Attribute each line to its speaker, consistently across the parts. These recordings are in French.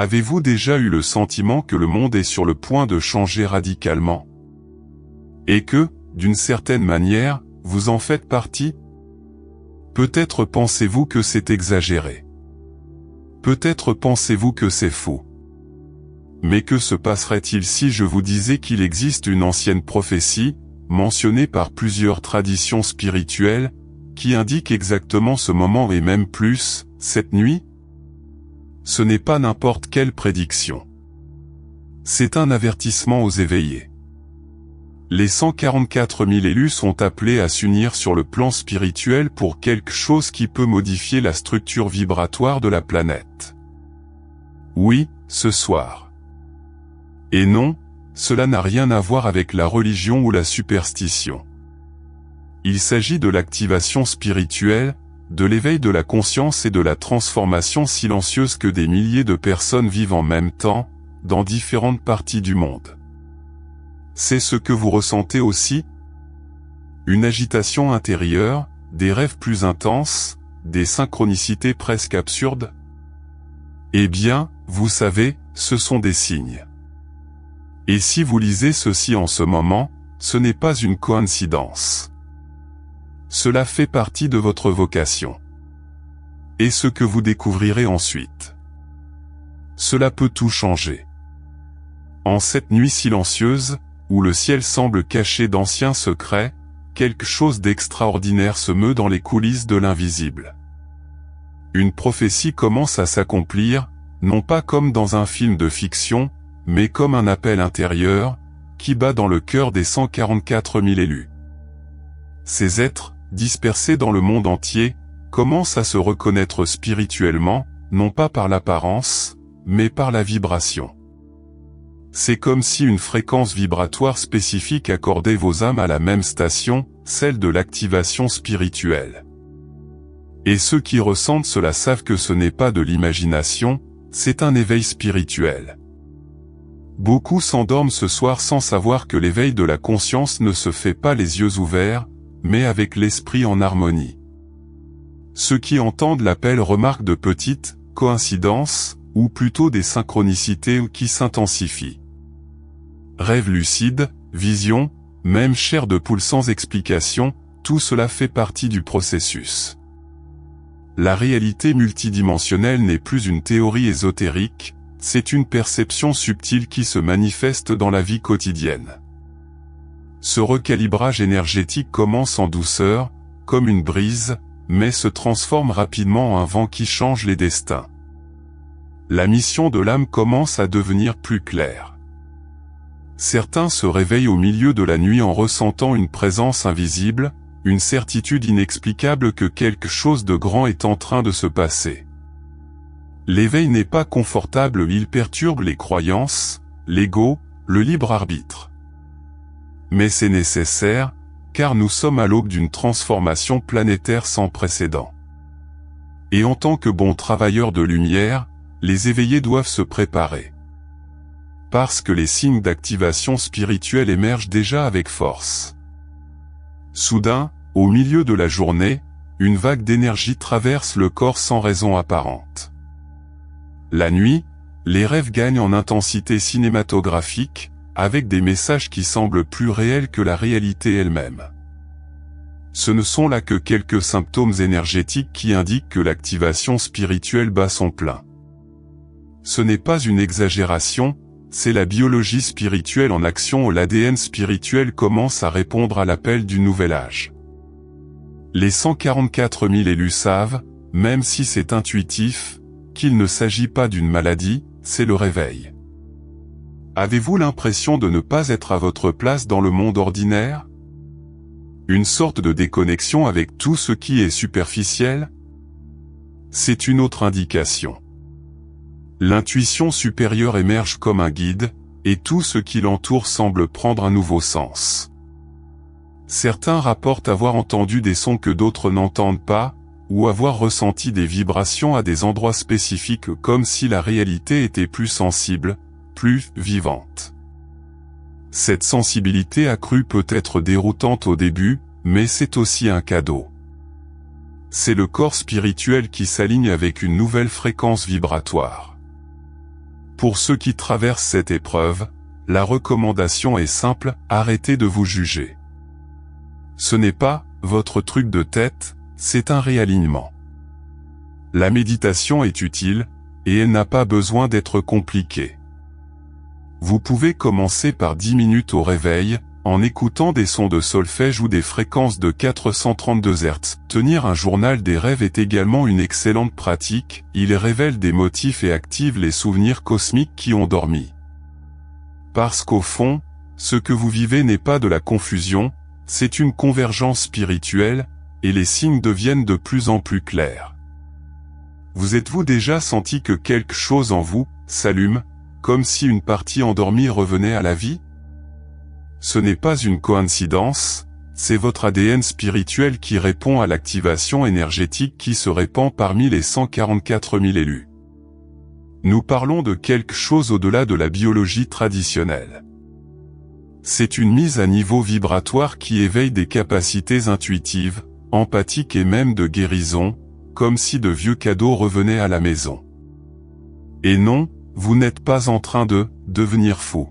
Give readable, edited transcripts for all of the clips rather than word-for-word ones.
Speaker 1: Avez-vous déjà eu le sentiment que le monde est sur le point de changer radicalement? Et que, d'une certaine manière, vous en faites partie? Peut-être pensez-vous que c'est exagéré. Peut-être pensez-vous que c'est faux. Mais que se passerait-il si je vous disais qu'il existe une ancienne prophétie, mentionnée par plusieurs traditions spirituelles, qui indique exactement ce moment et même plus, cette nuit? Ce n'est pas n'importe quelle prédiction. C'est un avertissement aux éveillés. Les 144 000 élus sont appelés à s'unir sur le plan spirituel pour quelque chose qui peut modifier la structure vibratoire de la planète. Oui, ce soir. Et non, cela n'a rien à voir avec la religion ou la superstition. Il s'agit de l'activation spirituelle, de l'éveil de la conscience et de la transformation silencieuse que des milliers de personnes vivent en même temps, dans différentes parties du monde. C'est ce que vous ressentez aussi? Une agitation intérieure, des rêves plus intenses, des synchronicités presque absurdes? Eh bien, vous savez, ce sont des signes. Et si vous lisez ceci en ce moment, ce n'est pas une coïncidence. Cela fait partie de votre vocation. Et ce que vous découvrirez ensuite. Cela peut tout changer. En cette nuit silencieuse, où le ciel semble caché d'anciens secrets, quelque chose d'extraordinaire se meut dans les coulisses de l'invisible. Une prophétie commence à s'accomplir, non pas comme dans un film de fiction, mais comme un appel intérieur, qui bat dans le cœur des 144 000 élus. Ces êtres, dispersés dans le monde entier, commencent à se reconnaître spirituellement, non pas par l'apparence, mais par la vibration. C'est comme si une fréquence vibratoire spécifique accordait vos âmes à la même station, celle de l'activation spirituelle. Et ceux qui ressentent cela savent que ce n'est pas de l'imagination, c'est un éveil spirituel. Beaucoup s'endorment ce soir sans savoir que l'éveil de la conscience ne se fait pas les yeux ouverts, mais avec l'esprit en harmonie. Ceux qui entendent l'appel remarquent de petites coïncidences, ou plutôt des synchronicités qui s'intensifient. Rêves lucides, visions, même chair de poule sans explication, tout cela fait partie du processus. La réalité multidimensionnelle n'est plus une théorie ésotérique, c'est une perception subtile qui se manifeste dans la vie quotidienne. Ce recalibrage énergétique commence en douceur, comme une brise, mais se transforme rapidement en un vent qui change les destins. La mission de l'âme commence à devenir plus claire. Certains se réveillent au milieu de la nuit en ressentant une présence invisible, une certitude inexplicable que quelque chose de grand est en train de se passer. L'éveil n'est pas confortable, il perturbe les croyances, l'ego, le libre arbitre. Mais c'est nécessaire, car nous sommes à l'aube d'une transformation planétaire sans précédent. Et en tant que bons travailleurs de lumière, les éveillés doivent se préparer. Parce que les signes d'activation spirituelle émergent déjà avec force. Soudain, au milieu de la journée, une vague d'énergie traverse le corps sans raison apparente. La nuit, les rêves gagnent en intensité cinématographique, avec des messages qui semblent plus réels que la réalité elle-même. Ce ne sont là que quelques symptômes énergétiques qui indiquent que l'activation spirituelle bat son plein. Ce n'est pas une exagération, c'est la biologie spirituelle en action où l'ADN spirituel commence à répondre à l'appel du nouvel âge. Les 144 000 élus savent, même si c'est intuitif, qu'il ne s'agit pas d'une maladie, c'est le réveil. Avez-vous l'impression de ne pas être à votre place dans le monde ordinaire? Une sorte de déconnexion avec tout ce qui est superficiel? C'est une autre indication. L'intuition supérieure émerge comme un guide, et tout ce qui l'entoure semble prendre un nouveau sens. Certains rapportent avoir entendu des sons que d'autres n'entendent pas, ou avoir ressenti des vibrations à des endroits spécifiques comme si la réalité était plus sensible, plus vivante. Cette sensibilité accrue peut être déroutante au début, mais c'est aussi un cadeau. C'est le corps spirituel qui s'aligne avec une nouvelle fréquence vibratoire. Pour ceux qui traversent cette épreuve, la recommandation est simple, arrêtez de vous juger. Ce n'est pas votre truc de tête, c'est un réalignement. La méditation est utile, et elle n'a pas besoin d'être compliquée. Vous pouvez commencer par 10 minutes au réveil, en écoutant des sons de solfège ou des fréquences de 432 Hz. Tenir un journal des rêves est également une excellente pratique, il révèle des motifs et active les souvenirs cosmiques qui ont dormi. Parce qu'au fond, ce que vous vivez n'est pas de la confusion, c'est une convergence spirituelle, et les signes deviennent de plus en plus clairs. Vous êtes-vous déjà senti que quelque chose en vous s'allume, comme si une partie endormie revenait à la vie? Ce n'est pas une coïncidence, c'est votre ADN spirituel qui répond à l'activation énergétique qui se répand parmi les 144 000 élus. Nous parlons de quelque chose au-delà de la biologie traditionnelle. C'est une mise à niveau vibratoire qui éveille des capacités intuitives, empathiques et même de guérison, comme si de vieux cadeaux revenaient à la maison. Et non, vous n'êtes pas en train de devenir fou.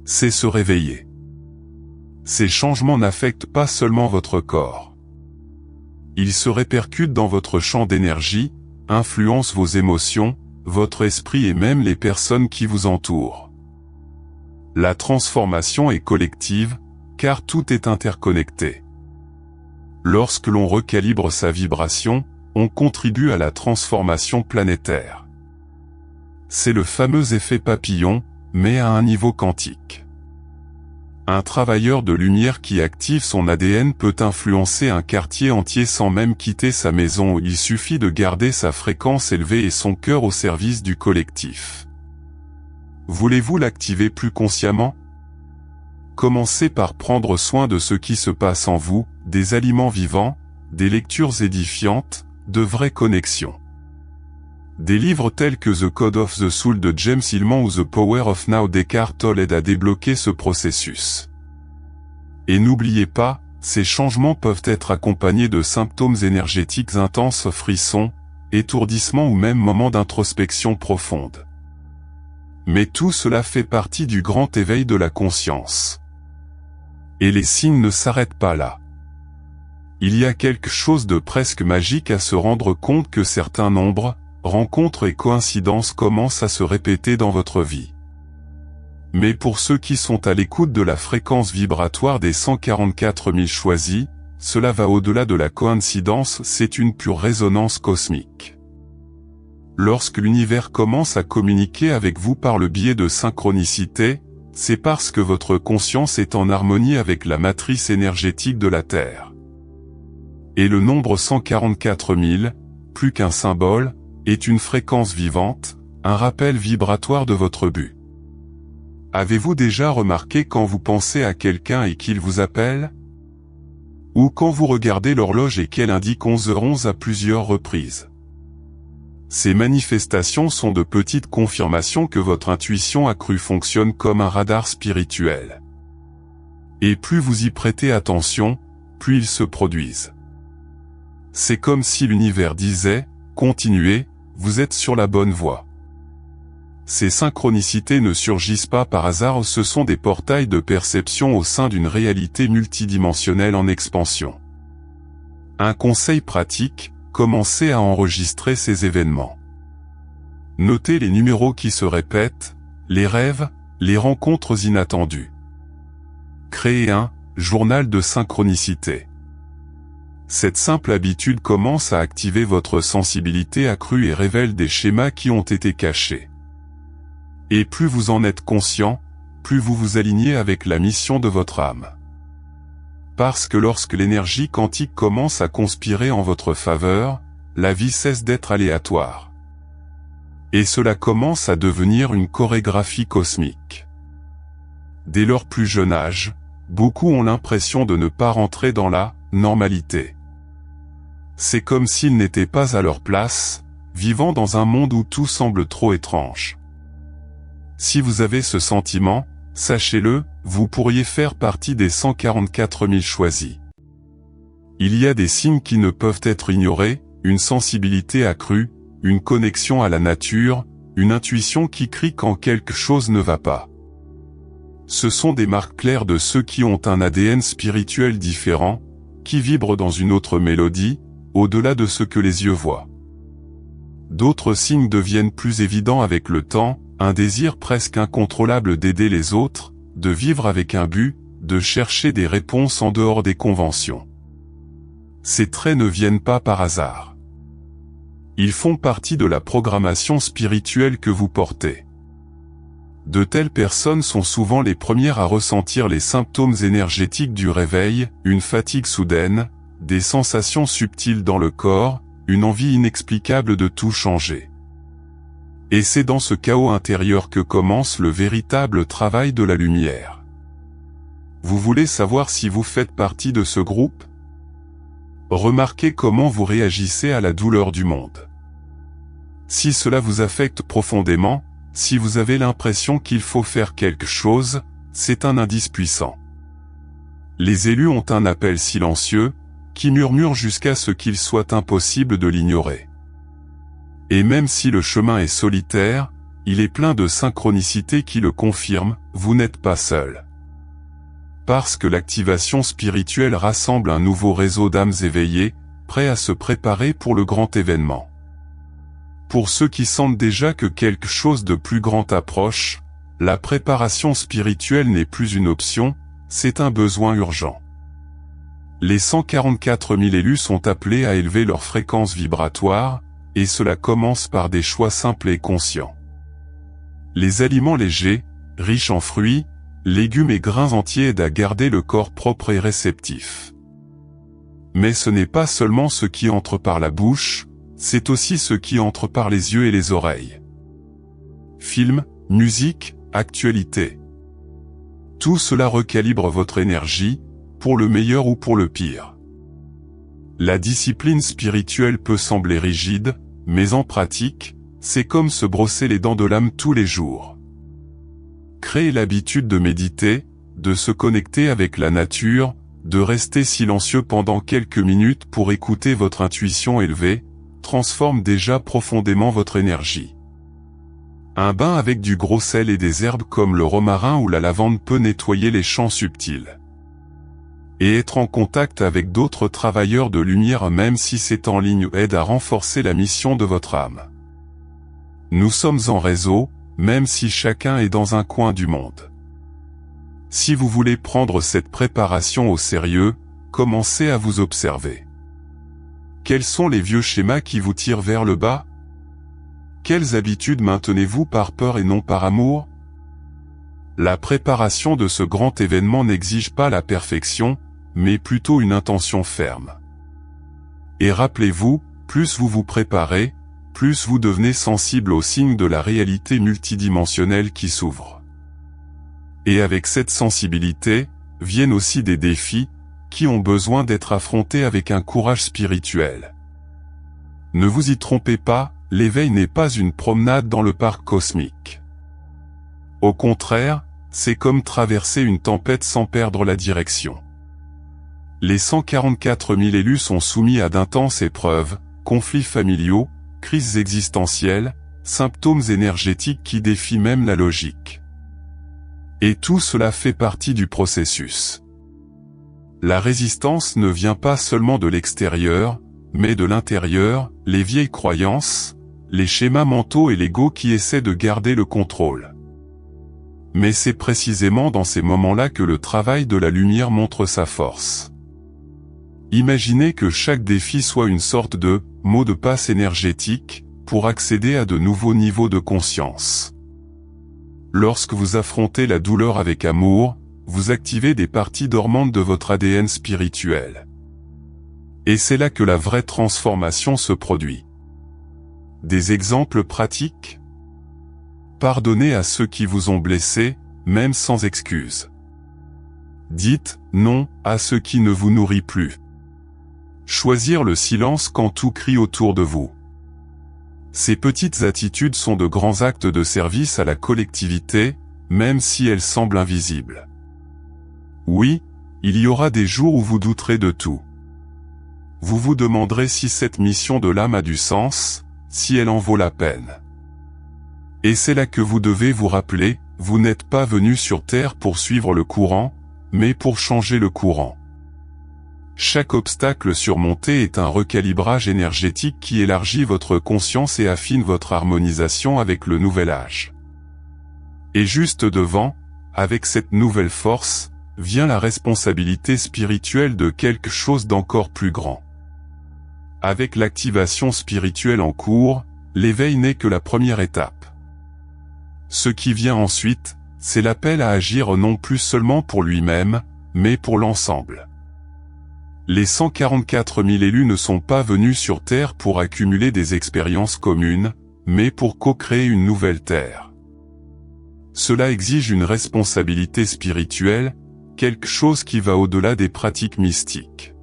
Speaker 1: C'est se réveiller. Ces changements n'affectent pas seulement votre corps. Ils se répercutent dans votre champ d'énergie, influencent vos émotions, votre esprit et même les personnes qui vous entourent. La transformation est collective, car tout est interconnecté. Lorsque l'on recalibre sa vibration, on contribue à la transformation planétaire. C'est le fameux effet papillon, mais à un niveau quantique. Un travailleur de lumière qui active son ADN peut influencer un quartier entier sans même quitter sa maison. Il suffit de garder sa fréquence élevée et son cœur au service du collectif. Voulez-vous l'activer plus consciemment? Commencez par prendre soin de ce qui se passe en vous, des aliments vivants, des lectures édifiantes, de vraies connexions. Des livres tels que The Code of the Soul de James Hillman ou The Power of Now d'Eckhart Tolle aident à débloquer ce processus. Et n'oubliez pas, ces changements peuvent être accompagnés de symptômes énergétiques intenses, frissons, étourdissements ou même moments d'introspection profonde. Mais tout cela fait partie du grand éveil de la conscience. Et les signes ne s'arrêtent pas là. Il y a quelque chose de presque magique à se rendre compte que certains nombres, rencontres et coïncidences commencent à se répéter dans votre vie. Mais pour ceux qui sont à l'écoute de la fréquence vibratoire des 144 000 choisis, cela va au-delà de la coïncidence, c'est une pure résonance cosmique. Lorsque l'univers commence à communiquer avec vous par le biais de synchronicité, c'est parce que votre conscience est en harmonie avec la matrice énergétique de la Terre. Et le nombre 144 000, plus qu'un symbole, est une fréquence vivante, un rappel vibratoire de votre but. Avez-vous déjà remarqué quand vous pensez à quelqu'un et qu'il vous appelle? Ou quand vous regardez l'horloge et qu'elle indique 11h11 à plusieurs reprises? Ces manifestations sont de petites confirmations que votre intuition accrue fonctionne comme un radar spirituel. Et plus vous y prêtez attention, plus ils se produisent. C'est comme si l'univers disait, continuez, vous êtes sur la bonne voie. Ces synchronicités ne surgissent pas par hasard, ce sont des portails de perception au sein d'une réalité multidimensionnelle en expansion. Un conseil pratique, commencez à enregistrer ces événements. Notez les numéros qui se répètent, les rêves, les rencontres inattendues. Créez un journal de synchronicité. Cette simple habitude commence à activer votre sensibilité accrue et révèle des schémas qui ont été cachés. Et plus vous en êtes conscient, plus vous vous alignez avec la mission de votre âme. Parce que lorsque l'énergie quantique commence à conspirer en votre faveur, la vie cesse d'être aléatoire. Et cela commence à devenir une chorégraphie cosmique. Dès leur plus jeune âge, beaucoup ont l'impression de ne pas rentrer dans la normalité. C'est comme s'ils n'étaient pas à leur place, vivant dans un monde où tout semble trop étrange. Si vous avez ce sentiment, sachez-le, vous pourriez faire partie des 144 000 choisis. Il y a des signes qui ne peuvent être ignorés, une sensibilité accrue, une connexion à la nature, une intuition qui crie quand quelque chose ne va pas. Ce sont des marques claires de ceux qui ont un ADN spirituel différent, qui vibrent dans une autre mélodie, au-delà de ce que les yeux voient. D'autres signes deviennent plus évidents avec le temps, un désir presque incontrôlable d'aider les autres, de vivre avec un but, de chercher des réponses en dehors des conventions. Ces traits ne viennent pas par hasard. Ils font partie de la programmation spirituelle que vous portez. De telles personnes sont souvent les premières à ressentir les symptômes énergétiques du réveil, une fatigue soudaine, des sensations subtiles dans le corps, une envie inexplicable de tout changer. Et c'est dans ce chaos intérieur que commence le véritable travail de la lumière. Vous voulez savoir si vous faites partie de ce groupe? Remarquez comment vous réagissez à la douleur du monde. Si cela vous affecte profondément, si vous avez l'impression qu'il faut faire quelque chose, c'est un indice puissant. Les élus ont un appel silencieux, qui murmure jusqu'à ce qu'il soit impossible de l'ignorer. Et même si le chemin est solitaire, il est plein de synchronicités qui le confirment, vous n'êtes pas seul. Parce que l'activation spirituelle rassemble un nouveau réseau d'âmes éveillées, prêts à se préparer pour le grand événement. Pour ceux qui sentent déjà que quelque chose de plus grand approche, la préparation spirituelle n'est plus une option, c'est un besoin urgent. Les 144 000 élus sont appelés à élever leur fréquence vibratoire, et cela commence par des choix simples et conscients. Les aliments légers, riches en fruits, légumes et grains entiers aident à garder le corps propre et réceptif. Mais ce n'est pas seulement ce qui entre par la bouche, c'est aussi ce qui entre par les yeux et les oreilles. Films, musique, actualité. Tout cela recalibre votre énergie, pour le meilleur ou pour le pire. La discipline spirituelle peut sembler rigide, mais en pratique, c'est comme se brosser les dents de l'âme tous les jours. Créez l'habitude de méditer, de se connecter avec la nature, de rester silencieux pendant quelques minutes pour écouter votre intuition élevée, transforme déjà profondément votre énergie. Un bain avec du gros sel et des herbes comme le romarin ou la lavande peut nettoyer les champs subtils. Et être en contact avec d'autres travailleurs de lumière même si c'est en ligne aide à renforcer la mission de votre âme. Nous sommes en réseau, même si chacun est dans un coin du monde. Si vous voulez prendre cette préparation au sérieux, commencez à vous observer. Quels sont les vieux schémas qui vous tirent vers le bas? Quelles habitudes maintenez-vous par peur et non par amour? La préparation de ce grand événement n'exige pas la perfection, mais plutôt une intention ferme. Et rappelez-vous, plus vous vous préparez, plus vous devenez sensible aux signes de la réalité multidimensionnelle qui s'ouvre. Et avec cette sensibilité, viennent aussi des défis, qui ont besoin d'être affrontés avec un courage spirituel. Ne vous y trompez pas, l'éveil n'est pas une promenade dans le parc cosmique. Au contraire, c'est comme traverser une tempête sans perdre la direction. Les 144 000 élus sont soumis à d'intenses épreuves, conflits familiaux, crises existentielles, symptômes énergétiques qui défient même la logique. Et tout cela fait partie du processus. La résistance ne vient pas seulement de l'extérieur, mais de l'intérieur, les vieilles croyances, les schémas mentaux et l'ego qui essaient de garder le contrôle. Mais c'est précisément dans ces moments-là que le travail de la lumière montre sa force. Imaginez que chaque défi soit une sorte de mot de passe énergétique pour accéder à de nouveaux niveaux de conscience. Lorsque vous affrontez la douleur avec amour, vous activez des parties dormantes de votre ADN spirituel. Et c'est là que la vraie transformation se produit. Des exemples pratiques? Pardonnez à ceux qui vous ont blessé, même sans excuse. Dites non à ceux qui ne vous nourrissent plus. Choisir le silence quand tout crie autour de vous. Ces petites attitudes sont de grands actes de service à la collectivité, même si elles semblent invisibles. Oui, il y aura des jours où vous douterez de tout. Vous vous demanderez si cette mission de l'âme a du sens, si elle en vaut la peine. Et c'est là que vous devez vous rappeler, vous n'êtes pas venu sur Terre pour suivre le courant, mais pour changer le courant. Chaque obstacle surmonté est un recalibrage énergétique qui élargit votre conscience et affine votre harmonisation avec le nouvel âge. Et juste devant, avec cette nouvelle force, vient la responsabilité spirituelle de quelque chose d'encore plus grand. Avec l'activation spirituelle en cours, l'éveil n'est que la première étape. Ce qui vient ensuite, c'est l'appel à agir non plus seulement pour lui-même, mais pour l'ensemble. Les 144 000 élus ne sont pas venus sur Terre pour accumuler des expériences communes, mais pour co-créer une nouvelle Terre. Cela exige une responsabilité spirituelle, quelque chose qui va au-delà des pratiques mystiques.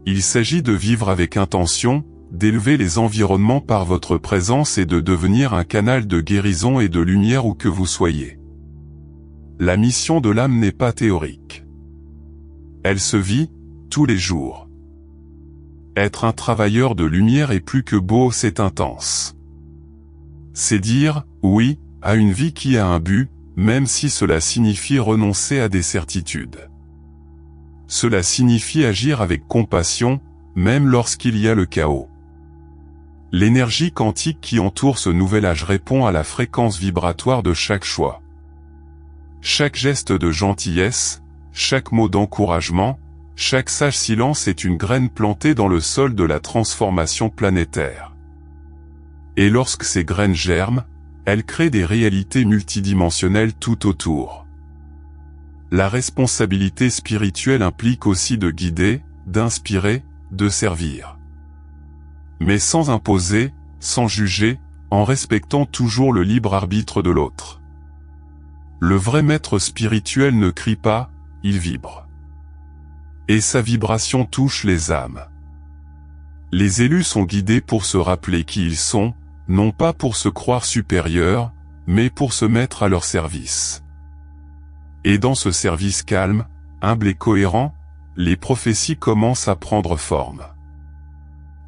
Speaker 1: Il s'agit de vivre avec intention, d'élever les environnements par votre présence et de devenir un canal de guérison et de lumière où que vous soyez. La mission de l'âme n'est pas théorique. Elle se vit, tous les jours. Être un travailleur de lumière est plus que beau, c'est intense. C'est dire, oui, à une vie qui a un but, même si cela signifie renoncer à des certitudes. Cela signifie agir avec compassion, même lorsqu'il y a le chaos. L'énergie quantique qui entoure ce nouvel âge répond à la fréquence vibratoire de chaque choix. Chaque geste de gentillesse, chaque mot d'encouragement, chaque sage silence est une graine plantée dans le sol de la transformation planétaire. Et lorsque ces graines germent, elles créent des réalités multidimensionnelles tout autour. La responsabilité spirituelle implique aussi de guider, d'inspirer, de servir. Mais sans imposer, sans juger, en respectant toujours le libre arbitre de l'autre. Le vrai maître spirituel ne crie pas, il vibre. Et sa vibration touche les âmes. Les élus sont guidés pour se rappeler qui ils sont, non pas pour se croire supérieurs, mais pour se mettre à leur service. Et dans ce service calme, humble et cohérent, les prophéties commencent à prendre forme.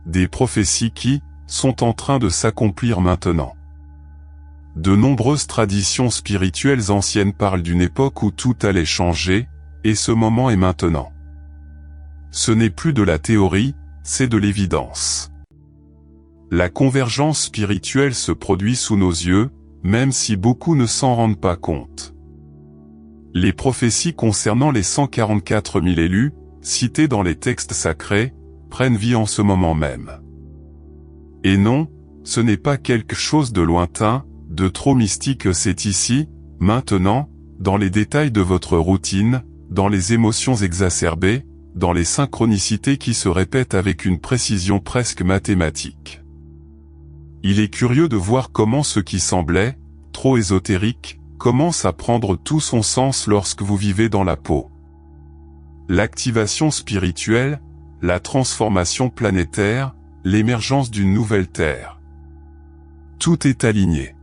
Speaker 1: Des prophéties qui sont en train de s'accomplir maintenant. De nombreuses traditions spirituelles anciennes parlent d'une époque où tout allait changer, et ce moment est maintenant. Ce n'est plus de la théorie, c'est de l'évidence. La convergence spirituelle se produit sous nos yeux, même si beaucoup ne s'en rendent pas compte. Les prophéties concernant les 144 000 élus, citées dans les textes sacrés, prennent vie en ce moment même. Et non, ce n'est pas quelque chose de lointain, de trop mystique, c'est ici, maintenant, dans les détails de votre routine, dans les émotions exacerbées, dans les synchronicités qui se répètent avec une précision presque mathématique. Il est curieux de voir comment ce qui semblait trop ésotérique commence à prendre tout son sens lorsque vous vivez dans la peau. L'activation spirituelle, la transformation planétaire, l'émergence d'une nouvelle Terre. Tout est aligné.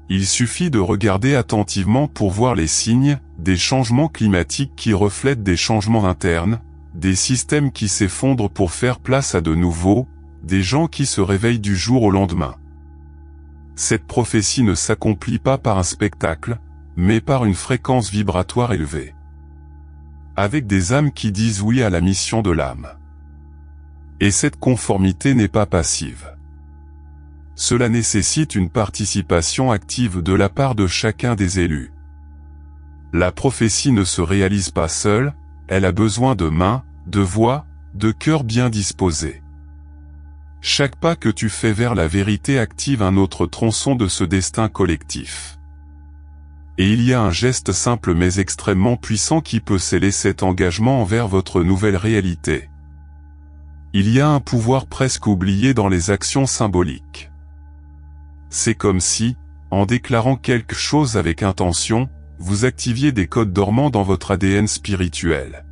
Speaker 1: Il suffit de regarder attentivement pour voir les signes, des changements climatiques qui reflètent des changements internes, des systèmes qui s'effondrent pour faire place à de nouveaux, des gens qui se réveillent du jour au lendemain. Cette prophétie ne s'accomplit pas par un spectacle, mais par une fréquence vibratoire élevée. Avec des âmes qui disent oui à la mission de l'âme. Et cette conformité n'est pas passive. Cela nécessite une participation active de la part de chacun des élus. La prophétie ne se réalise pas seule, elle a besoin de mains, de voix, de cœurs bien disposés. Chaque pas que tu fais vers la vérité active un autre tronçon de ce destin collectif. Et il y a un geste simple mais extrêmement puissant qui peut sceller cet engagement envers votre nouvelle réalité. Il y a un pouvoir presque oublié dans les actions symboliques. C'est comme si, en déclarant quelque chose avec intention, vous activiez des codes dormants dans votre ADN spirituel.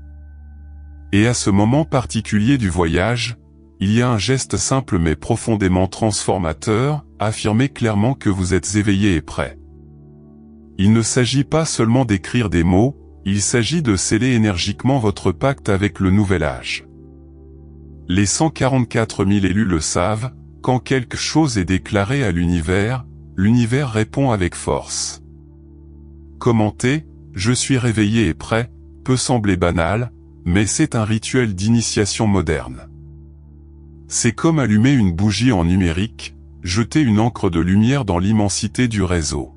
Speaker 1: Et à ce moment particulier du voyage, il y a un geste simple mais profondément transformateur, affirmer clairement que vous êtes éveillé et prêt. Il ne s'agit pas seulement d'écrire des mots, il s'agit de sceller énergiquement votre pacte avec le nouvel âge. Les 144 000 élus le savent, quand quelque chose est déclaré à l'univers, l'univers répond avec force. Commenter « Je suis réveillé et prêt » peut sembler banal, mais c'est un rituel d'initiation moderne. C'est comme allumer une bougie en numérique, jeter une encre de lumière dans l'immensité du réseau.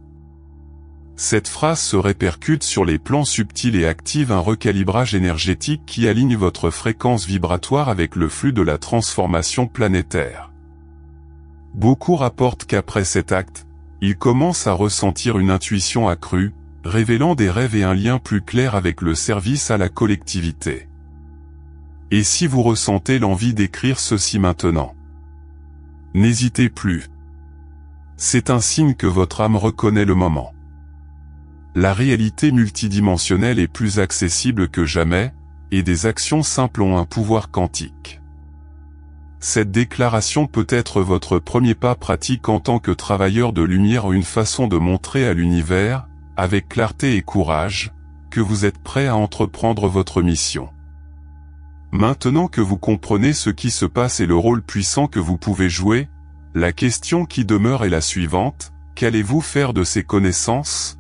Speaker 1: Cette phrase se répercute sur les plans subtils et active un recalibrage énergétique qui aligne votre fréquence vibratoire avec le flux de la transformation planétaire. Beaucoup rapportent qu'après cet acte, ils commencent à ressentir une intuition accrue, révélant des rêves et un lien plus clair avec le service à la collectivité. Et si vous ressentez l'envie d'écrire ceci maintenant, n'hésitez plus. C'est un signe que votre âme reconnaît le moment. La réalité multidimensionnelle est plus accessible que jamais, et des actions simples ont un pouvoir quantique. Cette déclaration peut être votre premier pas pratique en tant que travailleur de lumière, une façon de montrer à l'univers, avec clarté et courage, que vous êtes prêt à entreprendre votre mission. Maintenant que vous comprenez ce qui se passe et le rôle puissant que vous pouvez jouer, la question qui demeure est la suivante: qu'allez-vous faire de ces connaissances ?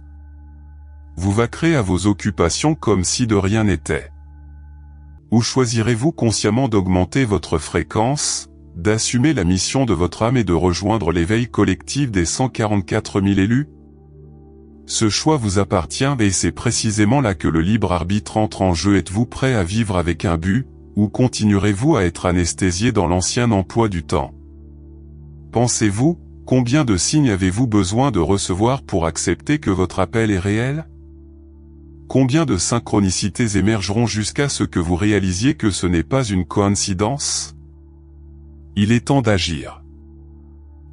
Speaker 1: Vous vaquerez à vos occupations comme si de rien n'était. Ou choisirez-vous consciemment d'augmenter votre fréquence, d'assumer la mission de votre âme et de rejoindre l'éveil collectif des 144 000 élus ? Ce choix vous appartient et c'est précisément là que le libre arbitre entre en jeu. Êtes-vous prêt à vivre avec un but, ou continuerez-vous à être anesthésié dans l'ancien emploi du temps ? Pensez-vous, combien de signes avez-vous besoin de recevoir pour accepter que votre appel est réel ? Combien de synchronicités émergeront jusqu'à ce que vous réalisiez que ce n'est pas une coïncidence ? Il est temps d'agir.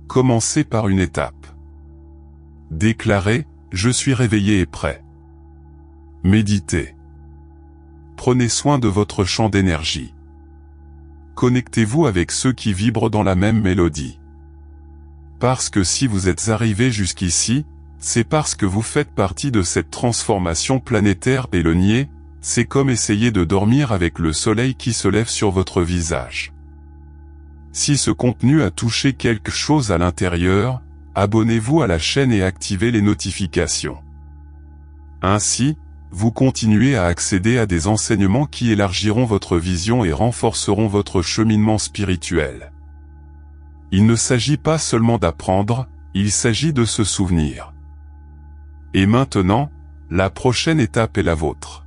Speaker 1: Commencez par une étape. Déclarez « Je suis réveillé et prêt ». Méditez. Prenez soin de votre champ d'énergie. Connectez-vous avec ceux qui vibrent dans la même mélodie. Parce que si vous êtes arrivé jusqu'ici, c'est parce que vous faites partie de cette transformation planétaire, et le nier, c'est comme essayer de dormir avec le soleil qui se lève sur votre visage. Si ce contenu a touché quelque chose à l'intérieur, abonnez-vous à la chaîne et activez les notifications. Ainsi, vous continuez à accéder à des enseignements qui élargiront votre vision et renforceront votre cheminement spirituel. Il ne s'agit pas seulement d'apprendre, il s'agit de se souvenir. Et maintenant, la prochaine étape est la vôtre.